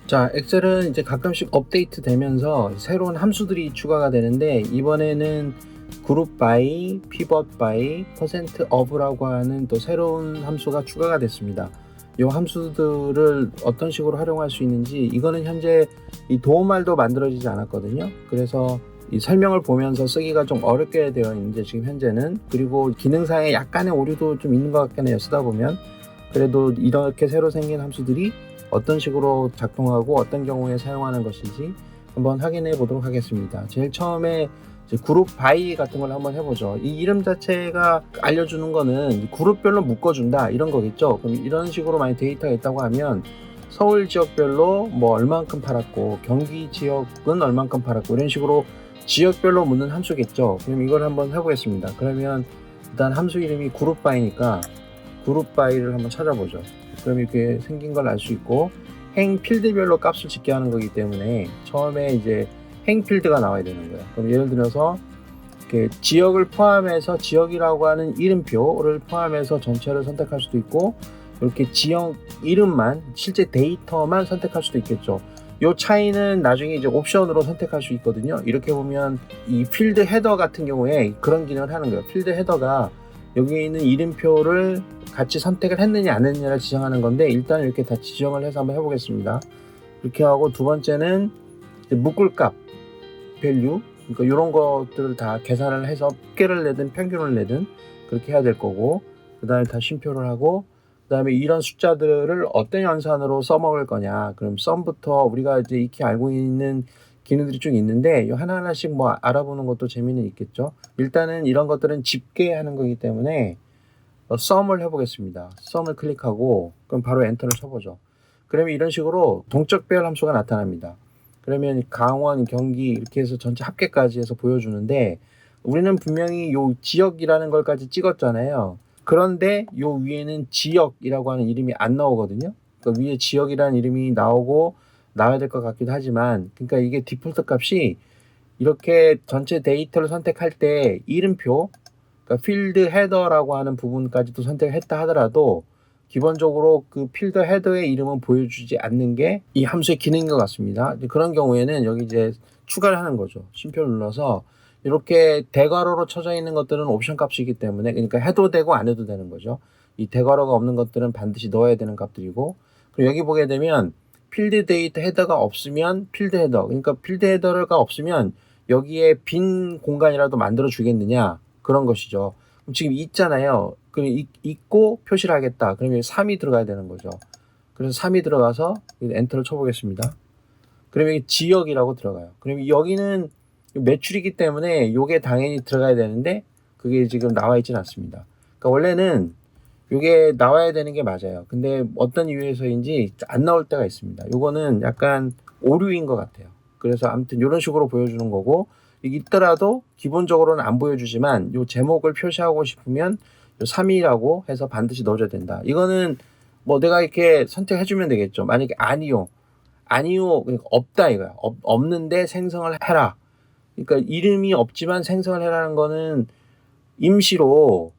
자, 엑셀은 이제 가끔씩 업데이트 되면서 새로운 함수들이 추가가 되는데, 이번에는 그룹 바이, 피벗 바이, 퍼센트 of라고 하는 또 새로운 함수가 추가가 됐습니다. 이 함수들을 어떤 식으로 활용할 수 있는지, 이거는 현재 이 도움말도 만들어지지 않았거든요. 그래서 이 설명을 보면서 쓰기가 좀 어렵게 되어 있는데, 지금 현재는, 그리고 기능상에 약간의 오류도 좀 있는 것 같긴 해요, 쓰다 보면. 그래도 이렇게 새로 생긴 함수들이 어떤 식으로 작동하고 어떤 경우에 사용하는 것인지 한번 확인해 보도록 하겠습니다. 제일 처음에 그룹 바이 같은 걸 한번 해보죠. 이 이름 자체가 알려주는 거는 그룹별로 묶어준다 이런 거겠죠. 그럼 이런 식으로 많이 데이터가 있다고 하면 서울 지역별로 뭐 얼만큼 팔았고 경기 지역은 얼만큼 팔았고 이런 식으로 지역별로 묻는 함수겠죠. 그럼 이걸 한번 해보겠습니다. 그러면 일단 함수 이름이 그룹 바이니까 그룹 바이를 한번 찾아보죠. 그럼 이렇게 생긴 걸 알 수 있고, 행 필드별로 값을 짓게 하는 거기 때문에 처음에 이제 행 필드가 나와야 되는 거예요. 그럼 예를 들어서 이렇게 지역을 포함해서 지역이라고 하는 이름표를 포함해서 전체를 선택할 수도 있고, 이렇게 지역 이름만 실제 데이터만 선택할 수도 있겠죠. 요 차이는 나중에 이제 옵션으로 선택할 수 있거든요. 이렇게 보면 이 필드 헤더 같은 경우에 그런 기능을 하는 거예요. 필드 헤더가 여기에 있는 이름표를 같이 선택을 했느냐 안 했느냐를 지정하는 건데, 일단 이렇게 다 지정을 해서 한번 해보겠습니다. 이렇게 하고 두 번째는 묶을 값 밸류, 그러니까 이런 것들을 다 계산을 해서 합계를 내든 평균을 내든 그렇게 해야 될 거고, 그 다음에 다 쉼표를 하고, 그 다음에 이런 숫자들을 어떤 연산으로 써먹을 거냐. 그럼 썸부터 우리가 이제 익히 알고 있는 기능들이 쭉 있는데, 하나하나씩 뭐 알아보는 것도 재미는 있겠죠. 일단은 이런 것들은 집계하는 거기 때문에 썸을 해보겠습니다. 썸을 클릭하고 그럼 바로 엔터를 쳐보죠. 그러면 이런 식으로 동적별 함수가 나타납니다. 그러면 강원, 경기 이렇게 해서 전체 합계까지 해서 보여주는데, 우리는 분명히 요 지역이라는 걸까지 찍었잖아요. 그런데 요 위에는 지역이라고 하는 이름이 안 나오거든요. 그러니까 위에 지역이라는 이름이 나오고 나와야 될 것 같기도 하지만, 그러니까 이게 디폴트 값이 이렇게 전체 데이터를 선택할 때 이름표, 그러니까 필드 헤더라고 하는 부분까지도 선택했다 하더라도 기본적으로 그 필드 헤더의 이름은 보여주지 않는 게 이 함수의 기능인 것 같습니다. 그런 경우에는 여기 이제 추가를 하는 거죠. 쉼표를 눌러서 이렇게 대괄호로 쳐져 있는 것들은 옵션 값이기 때문에, 그러니까 해도 되고 안 해도 되는 거죠. 이 대괄호가 없는 것들은 반드시 넣어야 되는 값들이고, 그리고 여기 보게 되면 필드 데이터 헤더가 없으면 필드 헤더, 그러니까 필드 헤더가 없으면 여기에 빈 공간이라도 만들어 주겠느냐 그런 것이죠. 그럼 지금 있잖아요. 그럼 있고 표시를 하겠다. 그러면 3이 들어가야 되는 거죠. 그래서 3이 들어가서 엔터를 쳐보겠습니다. 그러면 지역이라고 들어가요. 그러면 여기는 매출이기 때문에 이게 당연히 들어가야 되는데 그게 지금 나와 있지는 않습니다. 그러니까 원래는 이게 나와야 되는 게 맞아요. 근데 어떤 이유에서인지 안 나올 때가 있습니다. 이거는 약간 오류인 것 같아요. 그래서 아무튼 이런 식으로 보여주는 거고, 있더라도 기본적으로는 안 보여주지만 이 제목을 표시하고 싶으면 요 3이라고 해서 반드시 넣어줘야 된다. 이거는 뭐 내가 이렇게 선택해주면 되겠죠. 만약에 아니요, 그러니까 없다 이거야. 없는데 생성을 해라. 그러니까 이름이 없지만 생성을 해라는 거는 임시로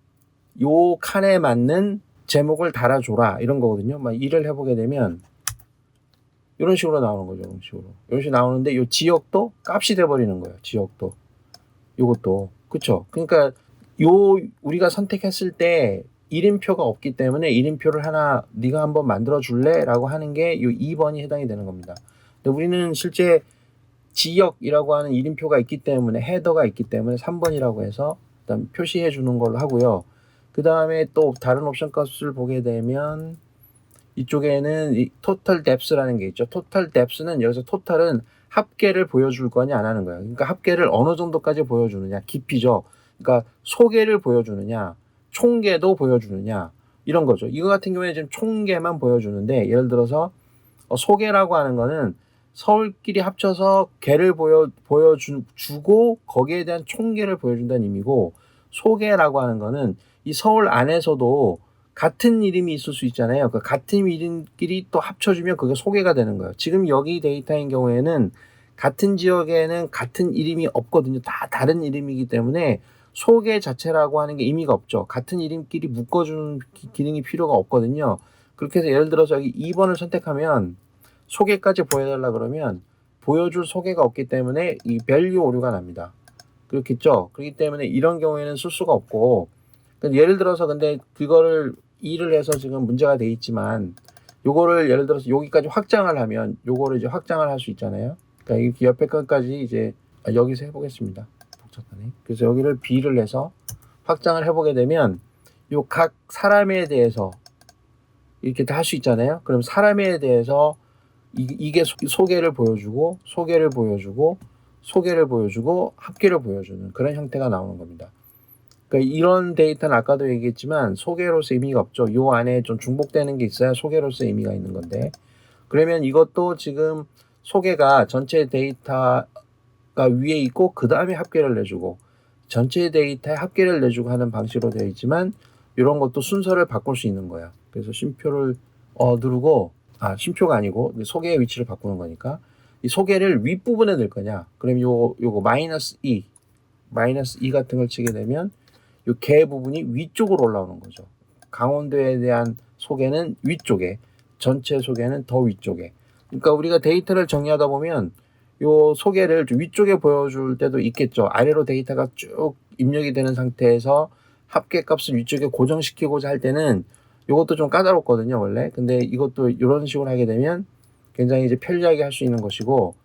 요 칸에 맞는 제목을 달아줘라 이런 거거든요. 막 일을 해보게 되면 이런 식으로 나오는 거죠. 이런 식으로 나오는데 요 지역도 값이 돼버리는 거예요. 지역도 요것도 그쵸. 그러니까 요 우리가 선택했을 때 이름표가 없기 때문에 이름표를 하나 네가 한번 만들어 줄래? 라고 하는 게 요 2번이 해당이 되는 겁니다. 근데 우리는 실제 지역이라고 하는 이름표가 있기 때문에 헤더가 있기 때문에 3번이라고 해서 일단 표시해 주는 걸로 하고요. 그 다음에 또 다른 옵션 값을 보게 되면 이쪽에는 이 토탈 뎁스라는 게 있죠. 토탈 뎁스는 여기서 토탈은 합계를 보여줄 거냐 안 하는 거예요. 그러니까 합계를 어느 정도까지 보여주느냐, 깊이죠. 그러니까 소계를 보여주느냐, 총계도 보여주느냐 이런 거죠. 이거 같은 경우에 지금 총계만 보여주는데, 예를 들어서 소계라고 하는 거는 서울끼리 합쳐서 개를 보여주고 거기에 대한 총계를 보여준다는 의미고, 소계라고 하는 거는 이 서울 안에서도 같은 이름이 있을 수 있잖아요. 그 같은 이름끼리 또 합쳐주면 그게 소개가 되는 거예요. 지금 여기 데이터인 경우에는 같은 지역에는 같은 이름이 없거든요. 다 다른 이름이기 때문에 소개 자체라고 하는 게 의미가 없죠. 같은 이름끼리 묶어주는 기능이 필요가 없거든요. 그렇게 해서 예를 들어서 여기 2번을 선택하면 소개까지 보여달라 그러면 보여줄 소개가 없기 때문에 이 밸류 오류가 납니다. 그렇겠죠? 그렇기 때문에 이런 경우에는 쓸 수가 없고, 예를 들어서 근데 그거를 일을 해서 지금 문제가 돼 있지만 요거를 예를 들어서 여기까지 확장을 하면 요거를 이제 확장을 할 수 있잖아요. 그러니까 이 옆에 것까지 이제 여기서 해보겠습니다. 복잡하네. 그래서 여기를 B를 해서 확장을 해보게 되면 요 각 사람에 대해서 이렇게 다 할 수 있잖아요. 그럼 사람에 대해서 이게 소개를 보여주고 소개를 보여주고 소개를 보여주고 합계를 보여주는 그런 형태가 나오는 겁니다. 그러니까 이런 데이터는 아까도 얘기했지만 소개로서 의미가 없죠. 요 안에 좀 중복되는 게 있어야 소개로서 의미가 있는 건데, 그러면 이것도 지금 소개가 전체 데이터가 위에 있고 그 다음에 합계를 내주고 전체 데이터에 합계를 내주고 하는 방식으로 되어 있지만 이런 것도 순서를 바꿀 수 있는 거야. 그래서 쉼표를 누르고 쉼표가 아니고 소개의 위치를 바꾸는 거니까 이 소개를 윗부분에 넣을 거냐, 그럼 요거 마이너스 2 같은 걸 치게 되면 요 개 부분이 위쪽으로 올라오는 거죠. 강원도에 대한 소개는 위쪽에, 전체 소개는 더 위쪽에. 그러니까 우리가 데이터를 정리하다 보면 요 소개를 위쪽에 보여줄 때도 있겠죠. 아래로 데이터가 쭉 입력이 되는 상태에서 합계값을 위쪽에 고정시키고자 할 때는 이것도 좀 까다롭거든요, 원래. 근데 이것도 이런 식으로 하게 되면 굉장히 이제 편리하게 할 수 있는 것이고,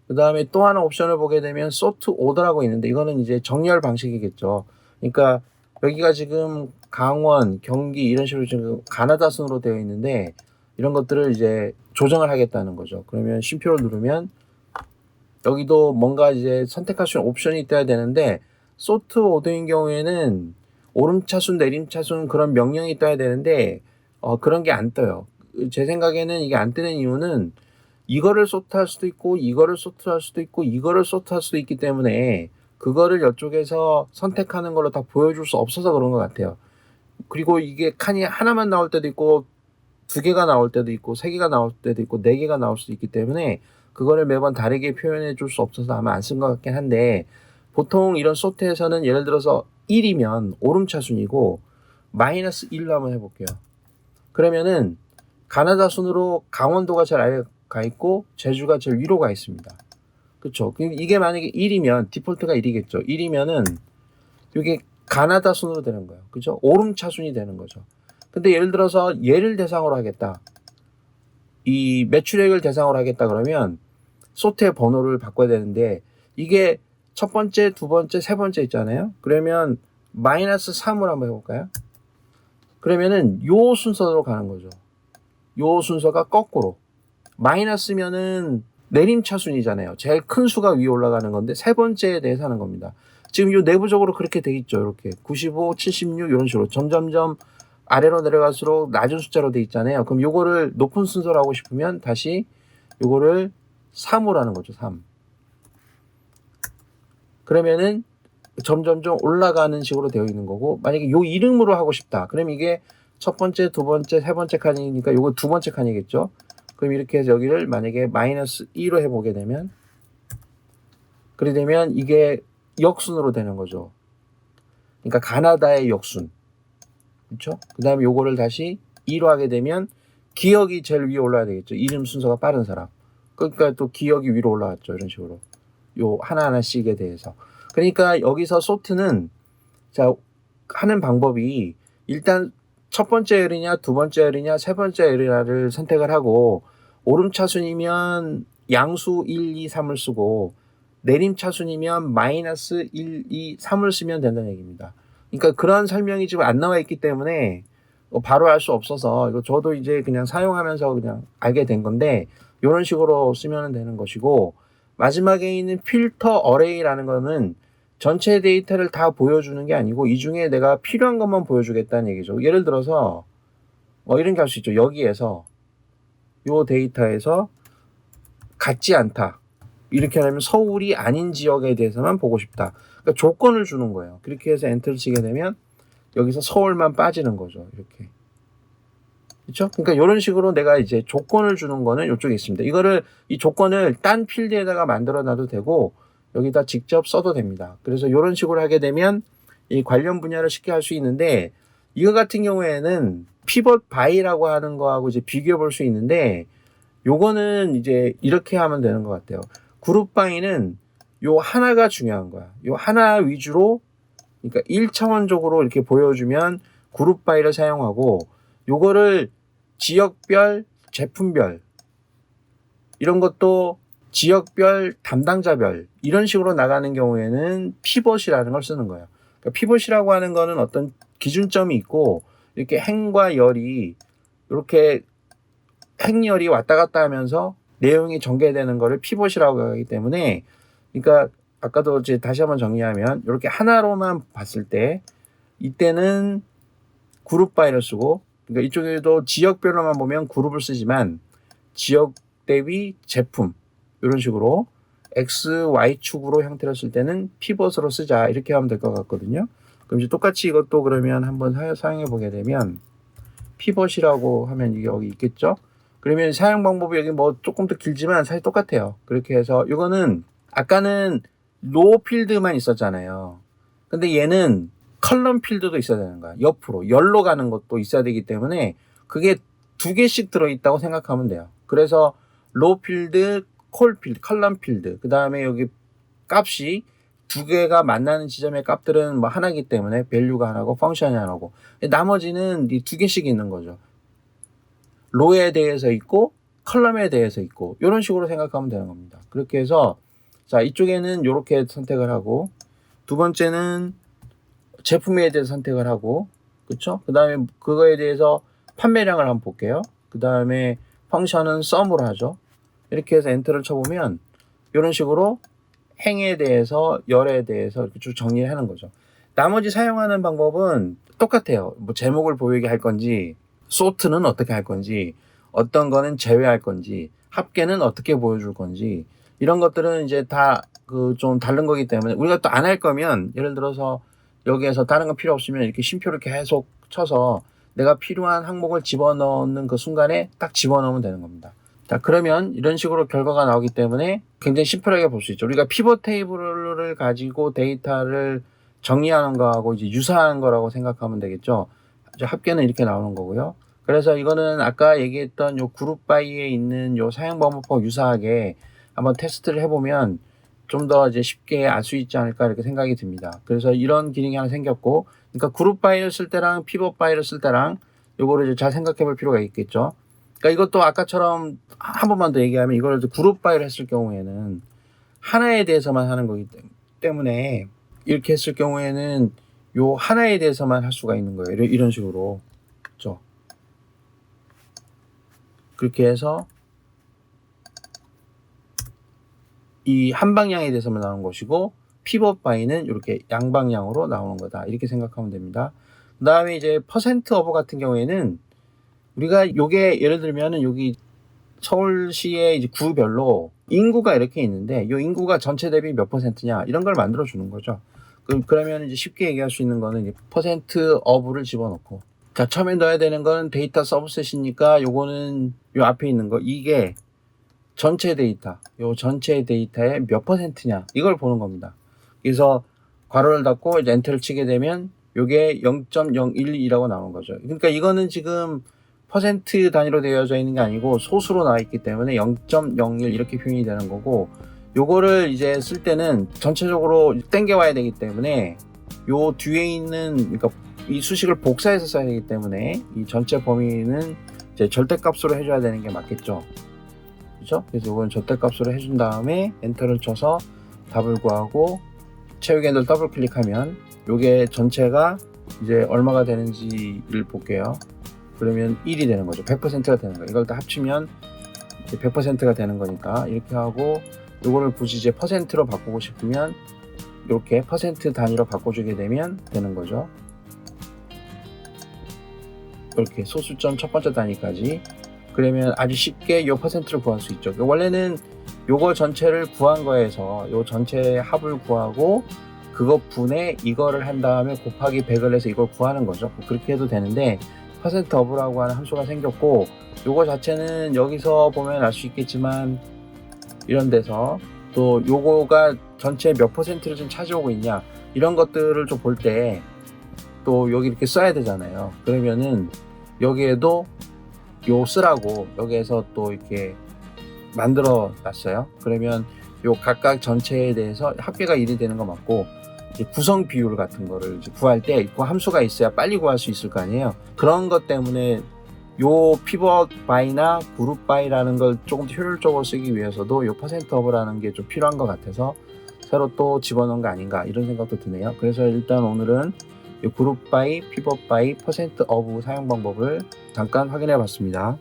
그 다음에 또 하나 옵션을 보게 되면 sort order라고 있는데 이거는 이제 정렬 방식이겠죠. 그러니까 여기가 지금 강원, 경기 이런 식으로 지금 가나다 순으로 되어 있는데 이런 것들을 이제 조정을 하겠다는 거죠. 그러면 쉼표를 누르면 여기도 뭔가 이제 선택할 수 있는 옵션이 있어야 되는데 sort order인 경우에는 오름차순, 내림차순 그런 명령이 떠야 되는데 그런 게 안 떠요. 제 생각에는 이게 안 뜨는 이유는 이거를 소트할 수도 있고 이거를 소트할 수도 있고 이거를 소트할 수도 있기 때문에 그거를 이쪽에서 선택하는 걸로 다 보여줄 수 없어서 그런 것 같아요. 그리고 이게 칸이 하나만 나올 때도 있고 2개가 나올 때도 있고 3개가 나올 때도 있고 4개가 나올 수도 있기 때문에 그거를 매번 다르게 표현해 줄 수 없어서 아마 안 쓴 것 같긴 한데, 보통 이런 소트에서는 예를 들어서 1이면 오름차순이고 마이너스 1로 한번 해볼게요. 그러면은 가나다 순으로 강원도가 제일 아래에 가 있고 제주가 제일 위로 가 있습니다. 그렇죠? 이게 만약에 1이면 디폴트가 1이겠죠. 1이면은 이게 가나다 순으로 되는 거예요. 그죠? 오름차순이 되는 거죠. 근데 예를 들어서 얘를 대상으로 하겠다, 이 매출액을 대상으로 하겠다 그러면 소트의 번호를 바꿔야 되는데 이게 첫 번째, 두 번째, 세 번째 있잖아요. 그러면 마이너스 3을 한번 해볼까요? 그러면은 요 순서로 가는 거죠. 요 순서가 거꾸로. 마이너스면은 내림차순이잖아요. 제일 큰 수가 위에 올라가는 건데 세 번째에 대해서 하는 겁니다. 지금 요 내부적으로 그렇게 돼 있죠. 이렇게 95, 76 이런 식으로 점점점 아래로 내려갈수록 낮은 숫자로 돼 있잖아요. 그럼 요거를 높은 순서로 하고 싶으면 다시 요거를 3으로 하는 거죠. 3. 그러면은 점점점 올라가는 식으로 되어 있는 거고, 만약에 요 이름으로 하고 싶다. 그럼 이게 첫 번째, 두 번째, 세 번째 칸이니까 요거 두 번째 칸이겠죠. 그럼 이렇게 해서 여기를 만약에 마이너스 2로 해보게 되면, 그래 되면 이게 역순으로 되는 거죠. 그러니까 가나다의 역순. 그렇죠? 그 다음에 요거를 다시 2로 하게 되면 기억이 제일 위에 올라야 되겠죠. 이름 순서가 빠른 사람. 그러니까 또 기억이 위로 올라왔죠. 이런 식으로. 요 하나하나씩에 대해서. 그러니까 여기서 소트는 자 하는 방법이 일단 첫 번째 열이냐 두 번째 열이냐 세 번째 열이냐를 선택을 하고, 오름차순이면 양수 1, 2, 3을 쓰고 내림차순이면 마이너스 1, 2, 3을 쓰면 된다는 얘기입니다. 그러니까 그런 설명이 지금 안 나와 있기 때문에 바로 알 수 없어서 이거 저도 이제 그냥 사용하면서 그냥 알게 된 건데, 이런 식으로 쓰면 되는 것이고, 마지막에 있는 필터 어레이라는 거는 전체 데이터를 다 보여주는 게 아니고 이 중에 내가 필요한 것만 보여주겠다는 얘기죠. 예를 들어서 이런 게 할 수 있죠. 여기에서 요 데이터에서 같지 않다 이렇게 하면 서울이 아닌 지역에 대해서만 보고 싶다. 그러니까 조건을 주는 거예요. 그렇게 해서 엔터를 치게 되면 여기서 서울만 빠지는 거죠. 이렇게. 그렇죠? 그러니까 이런 식으로 내가 이제 조건을 주는 거는 이쪽에 있습니다. 이 조건을 딴 필드에다가 만들어 놔도 되고 여기다 직접 써도 됩니다. 그래서 이런 식으로 하게 되면 이 관련 분야를 쉽게 할 수 있는데, 이거 같은 경우에는 피벗 바이라고 하는 거하고 이제 비교해 볼 수 있는데, 요거는 이제 이렇게 하면 되는 것 같아요. 그룹 바이는 요 하나가 중요한 거야. 요 하나 위주로, 그러니까 1차원적으로 이렇게 보여주면 그룹 바이를 사용하고, 요거를 지역별, 제품별, 이런 것도 지역별, 담당자별 이런 식으로 나가는 경우에는 피벗이라는 걸 쓰는 거예요. 그러니까 피벗이라고 하는 거는 어떤 기준점이 있고, 이렇게 행과 열이 이렇게 행열이 왔다 갔다 하면서 내용이 전개되는 거를 피벗이라고 하기 때문에, 그러니까 아까도 이제 다시 한번 정리하면 이렇게 하나로만 봤을 때 이때는 그룹 바이를 쓰고, 그러니까 이쪽에도 지역별로만 보면 그룹을 쓰지만 지역 대비 제품 이런 식으로 X, Y축으로 형태를 쓸 때는 피벗으로 쓰자, 이렇게 하면 될 것 같거든요. 그럼 이제 똑같이 이것도 그러면 한번 사용해 보게 되면 피벗이라고 하면 이게 여기 있겠죠. 그러면 사용 방법이 여기 뭐 조금 더 길지만 사실 똑같아요. 그렇게 해서 이거는 아까는 로 필드만 있었잖아요. 근데 얘는 컬럼 필드도 있어야 되는 거야. 옆으로 열로 가는 것도 있어야 되기 때문에 그게 두 개씩 들어있다고 생각하면 돼요. 그래서 로 필드, 콜 필드, 컬럼 필드, 그 다음에 여기 값이 두 개가 만나는 지점의 값들은 뭐 하나이기 때문에 밸류가 하나고 펑션이 하나고, 나머지는 이 두 개씩 있는 거죠. 로에 대해서 있고 컬럼에 대해서 있고, 이런 식으로 생각하면 되는 겁니다. 그렇게 해서 자, 이쪽에는 이렇게 선택을 하고, 두 번째는 제품에 대해서 선택을 하고, 그렇죠? 그 다음에 그거에 대해서 판매량을 한번 볼게요. 그 다음에 펑션은 썸으로 하죠. 이렇게 해서 엔터를 쳐보면 이런 식으로 행에 대해서 열에 대해서 이렇게 쭉 정리를 하는 거죠. 나머지 사용하는 방법은 똑같아요. 뭐 제목을 보이게 할 건지, 소트는 어떻게 할 건지, 어떤 거는 제외할 건지, 합계는 어떻게 보여줄 건지, 이런 것들은 이제 다 그 좀 다른 거기 때문에 우리가 또 안 할 거면, 예를 들어서 여기에서 다른 거 필요 없으면 이렇게 쉼표를 계속 쳐서 내가 필요한 항목을 집어넣는 그 순간에 딱 집어넣으면 되는 겁니다. 자, 그러면 이런 식으로 결과가 나오기 때문에 굉장히 심플하게 볼 수 있죠. 우리가 피벗 테이블을 가지고 데이터를 정리하는 거하고 이제 유사한 거라고 생각하면 되겠죠. 이제 합계는 이렇게 나오는 거고요. 그래서 이거는 아까 얘기했던 요 그룹 바이에 있는 요 사용 방법과 유사하게 한번 테스트를 해보면 좀 더 이제 쉽게 알 수 있지 않을까, 이렇게 생각이 듭니다. 그래서 이런 기능이 하나 생겼고, 그러니까 그룹 바이를 쓸 때랑 피벗 바이를 쓸 때랑 요거를 이제 잘 생각해 볼 필요가 있겠죠. 그러니까 이것도 아까처럼 한 번만 더 얘기하면, 이걸 그룹 바이를 했을 경우에는 하나에 대해서만 하는 거기 때문에, 이렇게 했을 경우에는 요 하나에 대해서만 할 수가 있는 거예요. 이런 식으로. 그렇죠? 그렇게 해서 이 한 방향에 대해서만 나오는 것이고, 피벗 바이는 이렇게 양방향으로 나오는 거다, 이렇게 생각하면 됩니다. 그 다음에 이제 퍼센트 오버 같은 경우에는 우리가 요게 예를 들면은 여기 서울시의 이제 구별로 인구가 이렇게 있는데, 이 인구가 전체 대비 몇 %냐, 이런 걸 만들어 주는 거죠. 그러면 이제 쉽게 얘기할 수 있는 거는 퍼센트 오브를 집어넣고, 자, 처음에 넣어야 되는 건 데이터 서브셋이니까 요거는 요 앞에 있는 거, 이게 전체 데이터, 요 전체 데이터의 몇 %냐, 이걸 보는 겁니다. 그래서 괄호를 닫고 이제 엔터를 치게 되면 요게 0.012라고 나오는 거죠. 그러니까 이거는 지금 퍼센트 단위로 되어져 있는 게 아니고 소수로 나와 있기 때문에 0.01 이렇게 표현이 되는 거고, 요거를 이제 쓸 때는 전체적으로 땡겨 와야 되기 때문에 요 뒤에 있는, 그러니까 이 수식을 복사해서 써야 되기 때문에 이 전체 범위는 이제 절대값으로 해줘야 되는 게 맞겠죠. 그죠? 그래서 이건 절대값으로 해준 다음에 엔터를 쳐서 답을 구하고 채우기 핸들 더블 클릭하면 요게 전체가 이제 얼마가 되는지를 볼게요. 그러면 1이 되는 거죠. 100%가 되는 거예요. 이걸 다 합치면 이제 100%가 되는 거니까, 이렇게 하고 요거를 굳이 이제 퍼센트로 바꾸고 싶으면 이렇게 퍼센트 단위로 바꿔주게 되면 되는 거죠. 이렇게 소수점 첫 번째 단위까지. 그러면 아주 쉽게 요 퍼센트를 구할 수 있죠. 원래는 요거 전체를 구한 거에서 요 전체의 합을 구하고 그거 분에 이거를 한 다음에 곱하기 100을 해서 이걸 구하는 거죠. 그렇게 해도 되는데, 퍼센트 오브라고 하는 함수가 생겼고, 요거 자체는 여기서 보면 알 수 있겠지만 이런 데서 또 요거가 전체 몇 %를 좀 차지하고 있냐, 이런 것들을 좀 볼 때 또 여기 이렇게 써야 되잖아요. 그러면은 여기에도 요 쓰라고 여기에서 또 이렇게 만들어 놨어요. 그러면 요 각각 전체에 대해서 합계가 1이 되는 거 맞고, 이제 구성 비율 같은 거를 이제 구할 때 그 함수가 있어야 빨리 구할 수 있을 거 아니에요. 그런 것 때문에 요 피벗 바이나 그룹 바이라는 걸 조금 더 효율적으로 쓰기 위해서도 요 퍼센트 오브라는 게 좀 필요한 것 같아서 새로 또 집어넣은 거 아닌가 이런 생각도 드네요. 그래서 일단 오늘은 요 그룹 바이, 피벗 바이, 퍼센트 오브 사용 방법을 잠깐 확인해 봤습니다.